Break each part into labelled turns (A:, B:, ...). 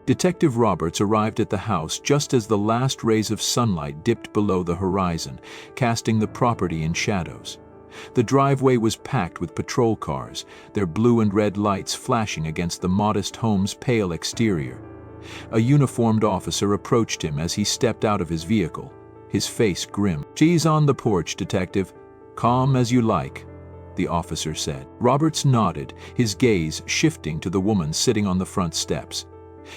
A: Detective Roberts arrived at the house just as the last rays of sunlight dipped below the horizon, casting the property in shadows. The driveway was packed with patrol cars, their blue and red lights flashing against the modest home's pale exterior. A uniformed officer approached him as he stepped out of his vehicle, his face grim. "She's on the porch, Detective. Calm as you like," the officer said. Roberts nodded, his gaze shifting to the woman sitting on the front steps.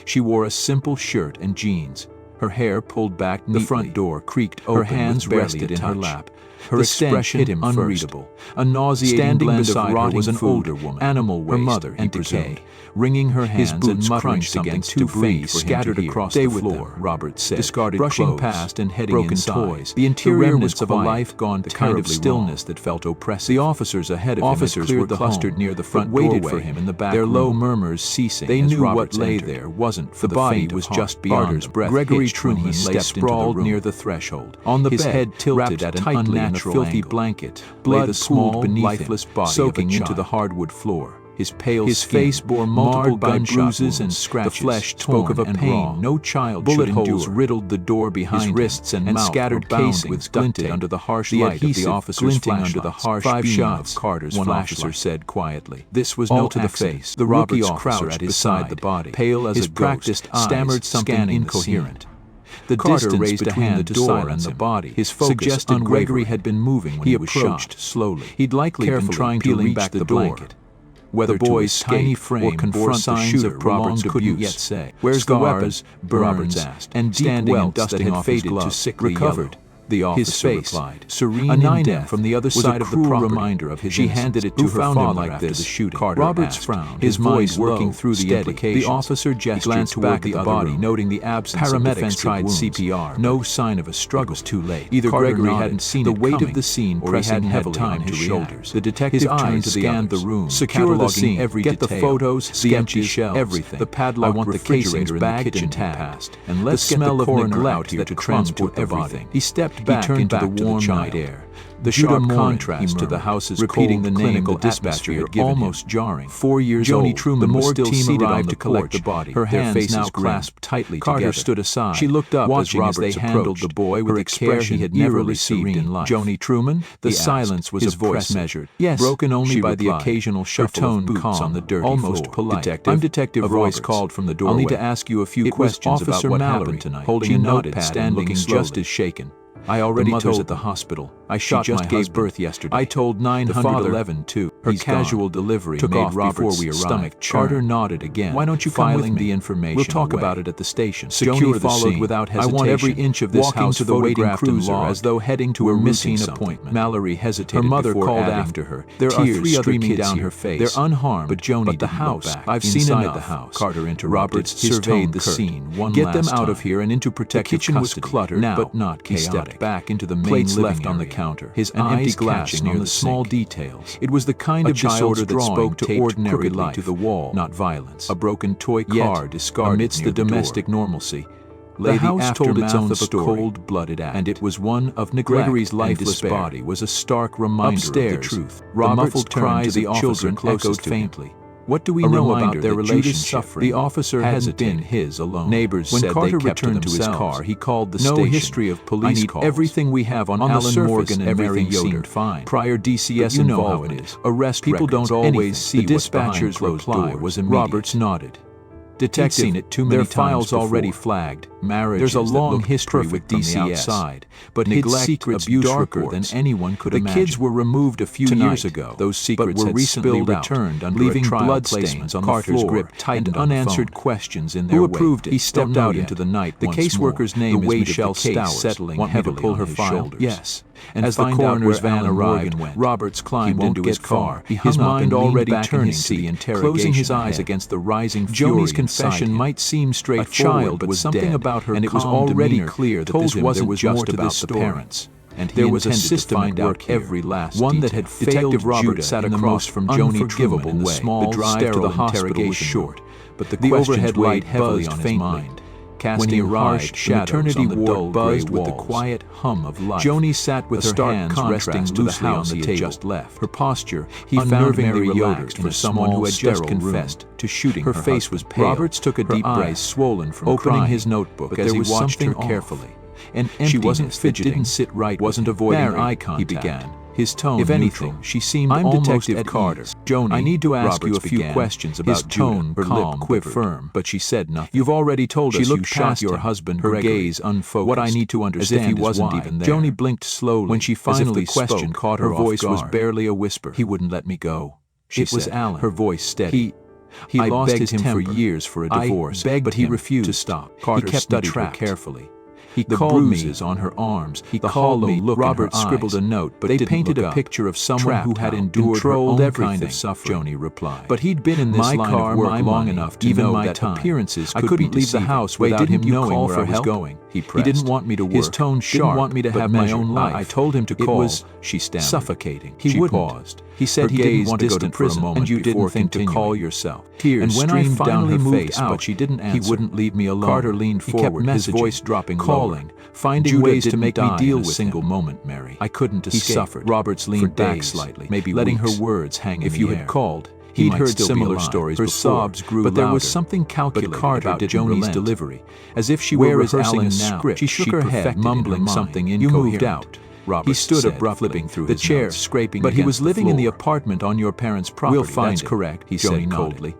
A: She wore a simple shirt and jeans, her hair pulled back neatly. The front door creaked open, her hands rested in her lap. Her expression hit him unreadable. A nauseating blend of rotting was an older woman, animal waste, her mother, and decay, wringing her hands and muttering something too faint scattered across the floor. Roberts said, discarded brushing past and heading broken inside. Toys. The interior was of a life gone the kind of stillness that felt oppressive. The officers ahead of him were clustered near the front waited for him in the back. Their low murmurs ceasing. They knew what lay there wasn't for the body was just beyond them. Gregory Truman lay sprawled near the threshold, on the bed, his head tilted at an unnatural filthy blanket, blood pooled beneath lifeless body soaking into the hardwood floor. His pale face bore multiple bruises and scratches. The flesh spoke of a pain no child bullet holes riddled the door behind his wrists and scattered casings glinted under the harsh light of the officer's flashlights. Under the harsh 5 shots of Carter's one officer said quietly. This was no to the face. The Roberts crouched beside the body, pale as a ghost, stammered something incoherent. The Carter raised a hand to silence the body. His focus suggested Gregory had been moving when he approached slowly. He'd likely been trying to reach the blanket. Whether the boy's tiny frame or confront the shooter, Roberts couldn't yet say. "Where's the weapons?" Roberts asked, and deep welts that had faded to sickly recovered. The officer replied, serene in death, from the other side of the property. Reminder of his she handed it to her father after the shooting. Roberts frowned, his voice working through the implications. The officer gestured toward the body, noting the absence of defensive wounds. CPR, no sign of a struggle. Was too late. Either Gregory hadn't seen the weight of the scene pressing heavily on his shoulders. The detective turned to scanned the room, secure the scene, every detail. Get the photos, the empty shelves, everything. The padlock refrigerator in the kitchen passed, and let's get the coroner out here to transport everything. He stepped back into the warm night air. The sharp contrast to the house's repeating the name the dispatcher had given almost jarring. 4 years old, Joanie Truman, the morgue team arrived to collect the body. Her hands now clasped tightly together. Carter stood aside. She looked up watching as they handled the boy with expression he had never received in life. Joanie Truman? The silence was his voice measured. Yes, broken only by the occasional shuffle of boots on the dirty floor. Almost polite. Detective, I'm Detective Roberts. A voice called from the doorway. I'll need to ask you a few questions about what happened tonight. Holding a notepad, standing looking just as shaken. I already told at the hospital. I shot my husband. Gave birth yesterday. I told 911 too. Her casual delivery took off before we arrived. Stomach Carter nodded again. Why don't you filing the information? We'll talk about it at the station. Secure the scene. Without hesitation. I want every inch of this house to the waiting cruiser as though heading to a routine appointment. Mallory hesitated. Her mother called after her. There are 3 streaming down her face. They're unharmed. But Joanie, the house. I've seen enough. The house. Carter interrupted. Roberts surveyed the scene one last time. Get them out of here and into protective custody. The kitchen was cluttered, but not chaotic. Back into the main plates left on the counter, his eyes catching on the small details. It was the kind of disorder that spoke to ordinary life, to the wall, not violence. A broken toy car discarded amidst the domestic normalcy. The house told its own of a cold-blooded act, and it was one of neglect. Gregory's lifeless body was a stark reminder of the truth. The muffled cries of children echoed faintly. What do we know about their relationship? The officer hadn't been his alone. Neighbors said Carter returned to his car, he called the station. No history of police calls. Everything we have on Alan Morgan and Mary Yoder. Fine. Prior DCS involvement. Arrest people don't always see the dispatcher's reply was immediate. Roberts nodded. Detective, it too many their files already flagged. Marriage. There's a long history with DCS, outside, but neglect, secrets abuse darker than anyone could imagine. The kids were removed a few years ago. Those secrets were recently returned under leaving blood stains on Carter's grip tightened and unanswered questions in their way. Who approved it? He stepped out into the night. The caseworker's name is Michelle Stowers, settling heavily on his shoulders. Yes. And as the coroner's van arrived, Roberts climbed into his car, his mind already turning to the interrogation, closing his eyes against the rising fury. Joanie's confession might seem straightforward, but something about her and it was already clear that this wasn't just about the parents. And there was a system at work every last one that had failed. Detective Roberts sat across from Joanie Truman in the small, sterile interrogation was short, but the overhead light heavily on his mind. casting harsh shadows on the dull gray walls. With the quiet hum of life. Joanie sat with her hands resting loosely on the table. Just left. Her posture, unnervingly relaxed for someone who had just confessed to shooting her face was pale. Roberts took a deep breath, swollen from opening his notebook as he watched her carefully. And she wasn't fidgeting, didn't sit right, wasn't avoiding eye contact. He began. His tone, if anything, she seemed almost Detective Carter. Joanie, I need to ask you a few questions about his tone. Her lip quivered, firm, but she said nothing. You've already told us you shot your husband, her gaze unfocused. What I need to understand, as if he wasn't even there. Joanie blinked slowly. When she finally spoke, caught her voice was barely a whisper. He wouldn't let me go. It was Alan. Her voice steady. He lost his temper for years for a divorce, but he refused to stop. Carter studied her carefully. He called bruises on her arms. He called me. Robert scribbled a note, but they painted a picture of someone who had endured her own kind of suffering. Joanie replied. But he'd been in this line of work long enough to know that appearances could be deceiving. I couldn't leave the house without him knowing where I was going. He didn't want me to work. His tone sharp. Didn't want me to have my own life. I told him to call. It was, she stammered, suffocating. He paused. He said he didn't want to go to prison, and you didn't think to call yourself. Tears streamed down her face, but she didn't answer. He wouldn't leave me alone. Carter leaned forward, his voice dropping, calling, finding ways to make me deal with a single moment, Mary. I couldn't escape. He suffered. Roberts leaned back slightly, maybe letting her words hang in the air. If you had called, he'd heard similar stories before. Her sobs grew louder, but there was something calculated about Joanie's delivery, as if she were rehearsing a script. She shook her head, mumbling something incoherent. You moved out. He stood abruptly through the chair, scraping. But he was living in the apartment on your parents' property. We'll find it. Correct, he said coldly.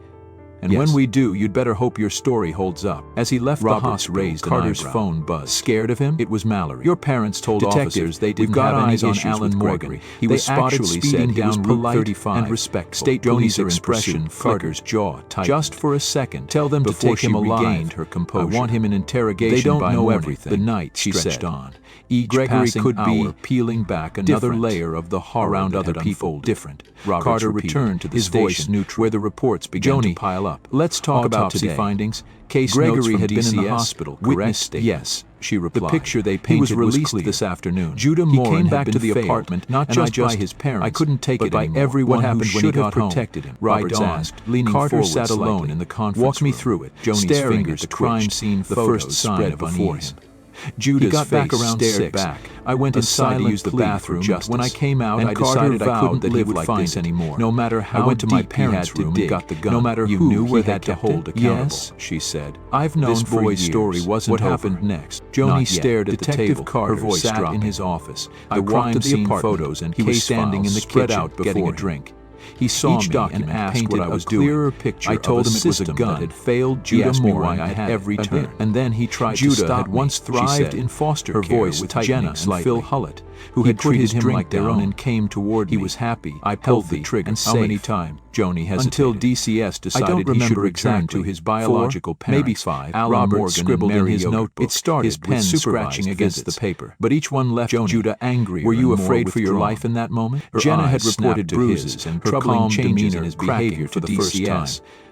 A: And when we do, you'd better hope your story holds up. As he left the hospital, Carter's phone buzzed. Scared of him? It was Mallory. Your parents told officers they didn't have any issues with Gregory. He was spotted speeding down Route 35 and respectful. State Joanie's expression, Carter's jaw tightened. Just for a second, tell them to take him alive. Regained her composure. I want him in interrogation. They don't know everything. The night stretched on. Each Gregory could be peeling back another layer of the horror around other people. Different. Carter returned to the station where the reports began to pile up. Let's talk about autopsy findings. Case Gregory had been in the hospital. Correct? Yes, she replied. The picture they painted was released this afternoon. Judah Moore came back to the apartment, not just by his parents. I couldn't take it anymore. By everyone who should have protected him. Roberts asked, leaning forward. Carter sat alone in the conference room. Walk me through it. Joanie's fingers at the crime scene. The first sign of unease. Judah's face stared back. I went inside to use the bathroom. When I came out, I decided I couldn't live like this anymore. No matter how I went to my parents' room and got the gun. No matter who knew where had to hold accountable. Yes, she said. I've known this boy's story wasn't what happened next. Joanie stared at the table. Her voice sat in his office. I walked to the photos and he was standing in the kitchen getting a drink. He saw me and asked what I was doing. I told him it was a gun that had failed. Judah Moore at every turn. And then he tried to stop me. Judah had once thrived in foster care with Jenna and Phil Hullett, who had treated him like their own and came toward me. He was happy. I pulled the trigger. How many times? Joanie hesitated. Until DCS decided he should return to his biological parents. Maybe 5. Alan Morgan scribbled in his notebook. It started his pen scratching against the paper. But each one left Judah angrier. Were you afraid for your life in that moment? Jenna had reported bruises and troubling changes in his behavior for the first time.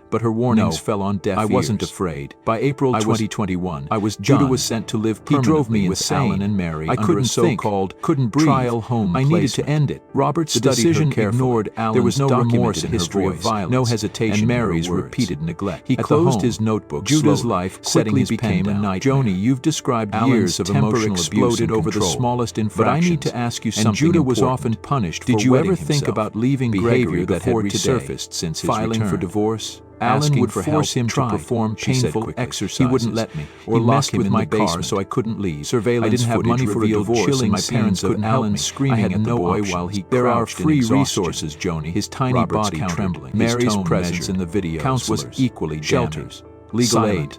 A: But her warnings fell on deaf ears. I wasn't afraid. By April 2021, Judah was sent to live permanently. He drove me with Alan and Mary. I couldn't so-called couldn't breathe. Trial home. I needed to end it. Robert's decision ignored Alan's there was no remorse in his voice, no hesitation, and Mary's repeated neglect. He closed his notebook. Judah's life quickly became a night. Joanie, you've described years of emotional exploded over the smallest infractions. But I need to ask you something. And Judah was often punished. Did you ever think about leaving Gregory that had resurfaced since his return? Filing for divorce? Alan would force him to perform painful exercises. He wouldn't let me. Or locked him in my car so I couldn't leave. Surveillance I didn't have money for a divorce, and my parents couldn't help me. Screaming at the boy while he there are free resources, Joanie. His tiny body trembling. Mary's presence in the videos was equally shelters, legal aid.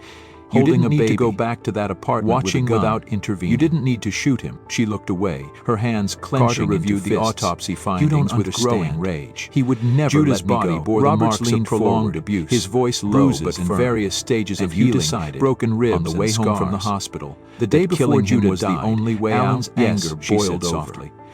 A: Holding a baby. To go back to that apartment watching without intervening. You didn't need to shoot him. She looked away, her hands clenching. Carter reviewed the autopsy findings with growing rage. He would never Judah's let me go. Bore Roberts the marks of prolonged abuse. His voice low but in various stages of healing. Decided, broken ribs on the way home from the hospital. The day before Judah was the only way out. Anger boiled softly.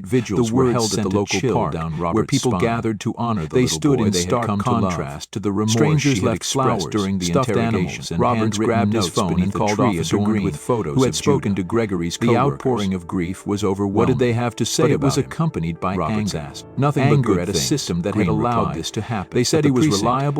A: Candlelight vigils were held at the local park, where people gathered to honor the little boy they had come to love. Contrast to the remorse strangers left flowers during the interrogation. Roberts grabbed his phone and called Officer Green, with photos who had spoken to Gregory's coworkers. The outpouring of grief was overwhelming. What did they have to say? But it was accompanied by anger. Nothing but anger at a system that had allowed this to happen. They said he was reliable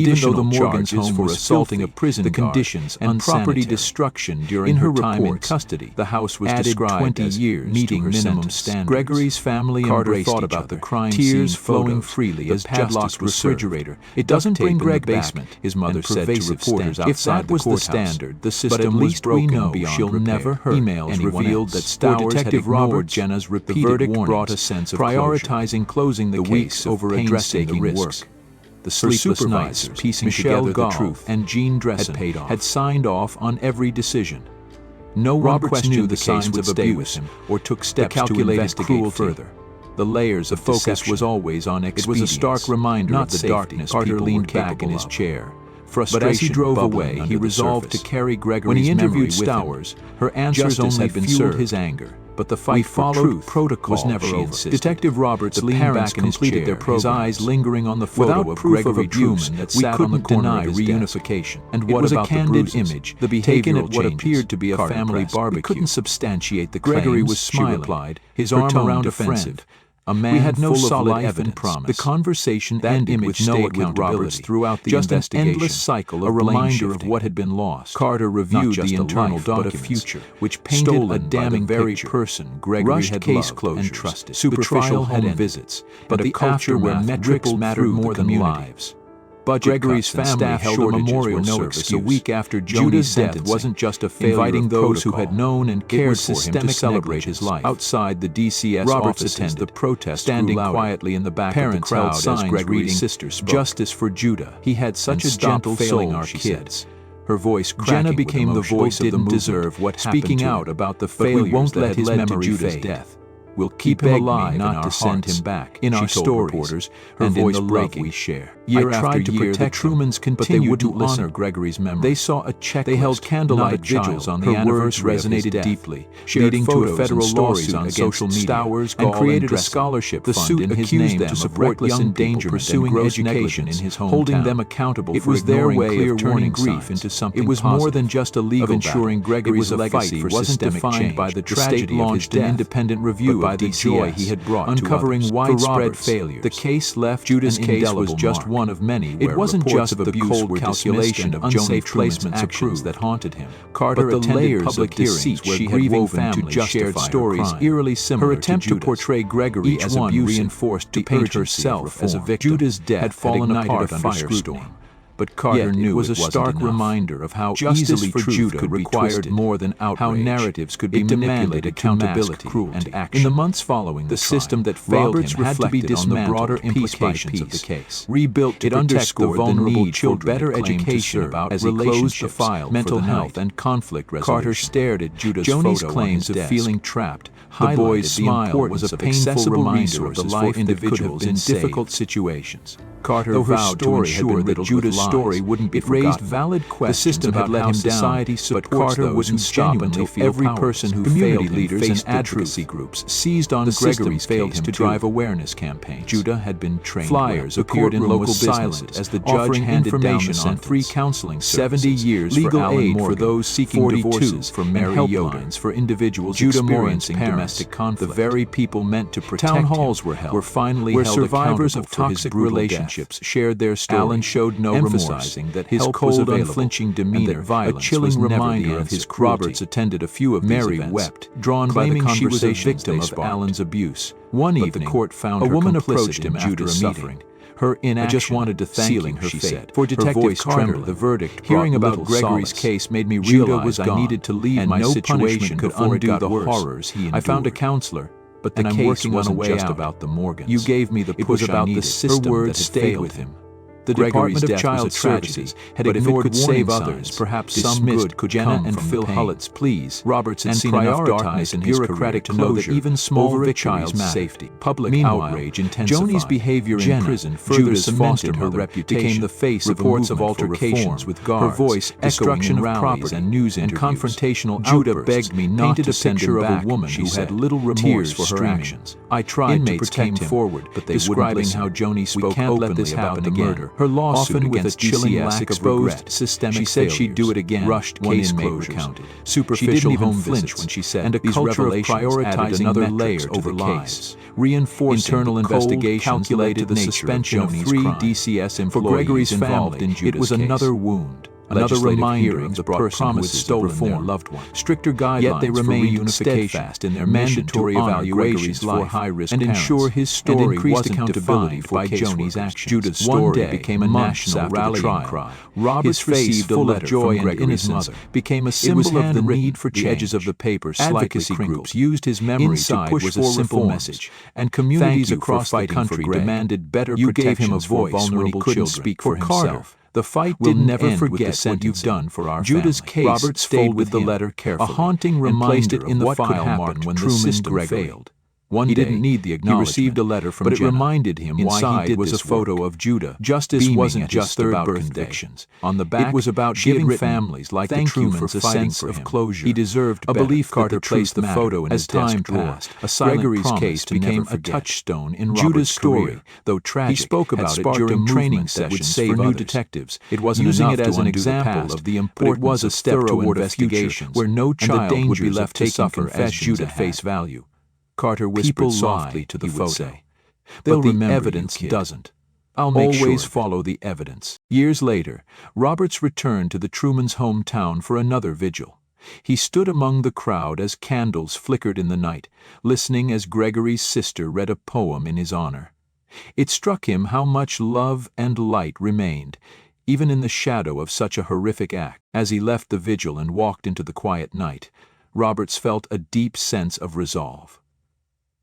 A: Even though the
B: Additional
A: Morgan's
B: charges
A: home
B: for
A: was
B: assaulting
A: filthy,
B: a prison
A: the
B: guard
A: conditions
B: and property
A: unsanitary.
B: destruction during
A: In
B: her
A: her
B: time in
A: reports,
B: custody,
A: the house was
B: added
A: described
B: 20
A: as
B: years
A: meeting
B: to her
A: minimum
B: sentence.
A: standards.
B: Gregory's family
A: Carter
B: embraced
A: thought
B: each
A: about
B: other,
A: the crime
B: tears
A: scene
B: flowing
A: photos,
B: freely
A: the
B: as justice
A: padlocked
B: was served.
A: refrigerator,
B: It doesn't
A: duct
B: bring
A: tape in the
B: Greg back,
A: basement,
B: his mother
A: and
B: said to
A: pervasive
B: reporters
A: stench.
B: outside
A: If that
B: the
A: was the
B: courthouse.
A: standard, the
B: But
A: system
B: at
A: was
B: least we
A: broken
B: know
A: beyond
B: she'll
A: repair.
B: never hurt
A: Emails
B: anyone
A: revealed
B: else.
A: that Stowers had
B: Detective
A: ignored
B: Roberts,
A: Jenna's
B: the
A: repeated
B: verdict
A: warnings,
B: brought a sense of
A: prioritizing closing the
B: the
A: case
B: weeks of
A: over addressing the
B: painstaking
A: risks.
B: work.
A: The sleepless nights,
B: supervisors,
A: piecing
B: Michelle
A: together the
B: Gall
A: truth,
B: and Jean Dressen,
A: had paid off.
B: had signed off on every decision. No one
A: Roberts
B: questioned
A: knew
B: the
A: the
B: signs
A: case would
B: of
A: stay with
B: abuse
A: him,
B: or took steps to
A: calculated
B: investigate
A: cruelty,
B: further. The layers of focus
A: deception.
B: was always on
A: It
B: expedience,
A: was a stark reminder
B: not
A: of the
B: safety.
A: darkness
B: Carter
A: people
B: leaned
A: were
B: back in
A: capable
B: his
A: of.
B: chair,
A: But as he drove away, he resolved to carry Gregory's memory with him. When he interviewed Stowers, her answers only fueled his anger. But the fight for truth protocol was never over. Detective Roberts leaned back in his chair, his eyes lingering on the photo of Gregory Truman that sat on the corner of his reunification. And what about the candid image, the taken at what appeared to be a family barbecue? We couldn't substantiate the claims. Gregory was smiling, his arm around a friend. A man we had no solid evidence. The conversation that ended with no accountability throughout the investigation. Just an endless cycle of a reminder of what had been lost. Carter reviewed the internal documents, which painted a damning very person Gregory had loved and trusted. Superficial home visits, but the culture where metrics mattered more than lives. Gregory's family held a memorial service a week after Judah's death wasn't just a failure inviting those who had known and cared for him to celebrate his life. Outside the DCS offices attended the protest standing quietly in the back of the crowd as Gregory's sister spoke. Justice for Judah. He had such a gentle soul, she said. Her voice cracking. Jenna became the voice of the movement, deserve what speaking out about the failures that had led to Judah's death. We'll keep him alive not to send him back. In our stories, reporters, her voice breaking. We share. Year after year, the Trumans continued to honor Gregory's memory. They saw a checklist. They held candlelight vigils on the anniversary resonated deeply, leading to a federal lawsuit on social media, and created a scholarship fund in his name to support young people pursuing education in his hometown, holding them accountable for ignoring clear warning grief into something. It was more than just a legal ensuring Gregory's legacy wasn't defined by the tragedy of his death, an independent review by the joy he had brought, uncovering widespread failures. The case left Judah's case was just one of many. It wasn't just the cold calculation of Joanie Truman's actions that haunted him. Carter attended public hearings where she had woven to justify stories eerily similar. Her attempt to portray Gregory as abusive reinforced to paint herself as a victim. Judah's death had fallen apart under scrutiny. But Carter knew it was a stark reminder of how easily truth could require more than outrage, how narratives could be manipulated, accountability, and action. In the months following the system that failed him had to be dismantled, the broader implications of the case, rebuilt to protect the vulnerable children, better education about as relationships, mental health, and conflict resolution. Carter stared at Judah's Joanie's claims of feeling trapped. The boy's smile was a painful reminder of the life individuals in difficult situations. Carter vowed to ensure that Judah's story wouldn't be forgotten. It raised valid questions the system about let him society down, but Carter wouldn't stop until every person who failed leaders and advocacy groups seized on Gregory's case to drive awareness campaigns. Judah had been trained. Flyers appeared in local businesses as the judge handed information on free counseling services, 70 years legal aid for those seeking divorces, for Mary helplines for individuals experiencing domestic conflict. The very people meant to protect town halls were held, were finally where held survivors of toxic relationships shared their stories. Allen showed no emphasizing that his cold, unflinching demeanor, a chilling reminder of his cruelty. Roberts attended a few of these events. Mary wept, drawn by the conversation she was a victim of Allen's abuse. One evening, the court found a woman approached him after suffering. Her inaction, I just wanted to thank you, she said. For Detective Carter, the verdict hearing about Gregory's case made me realize I needed to leave my situation could undo the horrors he endured. I found a counselor, but the case wasn't just about the Morgans. You gave me the push I needed. It was about the system that had stayed with him. The Department of Child Services had ignored save others, perhaps some good could Jenna and Phil Hullett's pleas. Roberts had seen enough darkness in bureaucratic to know that even small victories matter. Safety. Public outrage intensified. Joanie's behavior in prison further cemented her reputation. Became the face of reports of altercations with guards, her voice destruction of property and news interviews, and confrontational Judah begged me not to send him back. A woman who had little remorse for her actions. I tried to protect him forward, but they wouldn't listen. How Joanie spoke openly about the murder. Her lawsuit often with a chilling lack of regret, systemic she said failures, she'd do it again. Rushed case closures, recounted. Superficial home visits when she said, and a culture of prioritizing another layer over lives, reinforcing internal investigations calculated the suspension of 3 DCS employees for Gregory's involved in Judah's. It was another wound. Another reminder of the person who had stolen their loved one. Stricter guidelines yet they remained steadfast in their mandatory evaluations for high-risk and ensure his story wasn't defined by Joanie's actions. Judah's story became a national rallying cry. Roberts received a letter from Gregory's mother, became a symbol of the need for change. The edges of the paper advocacy groups used his memory to push for a simple message, and communities across the country demanded better protections for vulnerable children. Speak for himself. The fight didn't never forget what you've done for our Judah's case. Roberts stayed with the letter carefully, a haunting reminder of what could happen when the system failed. One
B: He
A: day,
B: didn't need the
A: he
B: acknowledgement,
A: received a letter from
B: but it
A: Jenna.
B: reminded him why
A: Inside
B: he did
A: was
B: this
A: a photo
B: work.
A: of Judah.
B: Justice
A: beaming
B: wasn't
A: at his
B: just
A: third
B: about
A: birthday.
B: convictions.
A: On the back,
B: It was about
A: she had
B: giving
A: written,
B: families like the
A: "Thank you
B: Trumans
A: for
B: a
A: fighting
B: sense
A: for
B: of
A: him.
B: closure."
A: He deserved
B: A
A: better.
B: belief
A: Carter
B: that the
A: placed
B: truth
A: the photo
B: mattered.
A: in
B: As
A: his desk
B: time
A: drawer.
B: passed,
A: A silent
B: Gregory's
A: promise
B: case
A: to never
B: became a
A: forget.
B: touchstone in
A: Judah's
B: Robert's
A: story,
B: career.
A: though tragic,
B: He spoke
A: had
B: about it
A: sparked
B: during
A: a
B: training
A: movement that would
B: sessions
A: save
B: for new
A: others.
B: detectives.
A: It wasn't
B: using
A: enough
B: it as
A: to
B: an
A: undo the
B: example
A: past,
B: of the
A: but it was
B: importance
A: a
B: of
A: step
B: thorough
A: toward a future
B: investigations
A: where no
B: and the
A: child would be
B: dangers
A: left
B: of
A: to
B: taking
A: suffer as
B: confessions
A: Judah
B: at
A: had.
B: face value.
A: Carter whispered
B: People
A: softly
B: lie,
A: to the
B: he would
A: photo.
B: say.
A: They'll
B: But the
A: remember
B: evidence
A: you, kid.
B: doesn't.
A: I'll make
B: Always
A: sure.
B: follow the evidence.
A: Years later, Roberts returned to the Trumans' hometown for another vigil. He stood among the crowd as candles flickered in the night, listening as Gregory's sister read a poem in his honor. It struck him how much love and light remained, even in the shadow of such a horrific act. As he left the vigil and walked into the quiet night, Roberts felt a deep sense of resolve.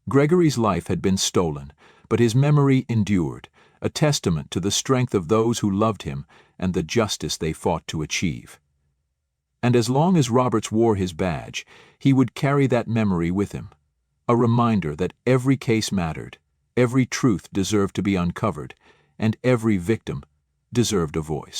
A: Gregory's life had been stolen, but his memory endured, a testament to the strength of those who loved him and the justice they fought to achieve. And as long as Roberts wore his badge, he would carry that memory with him, a reminder that every case mattered, every truth deserved to be uncovered, and every victim deserved a voice.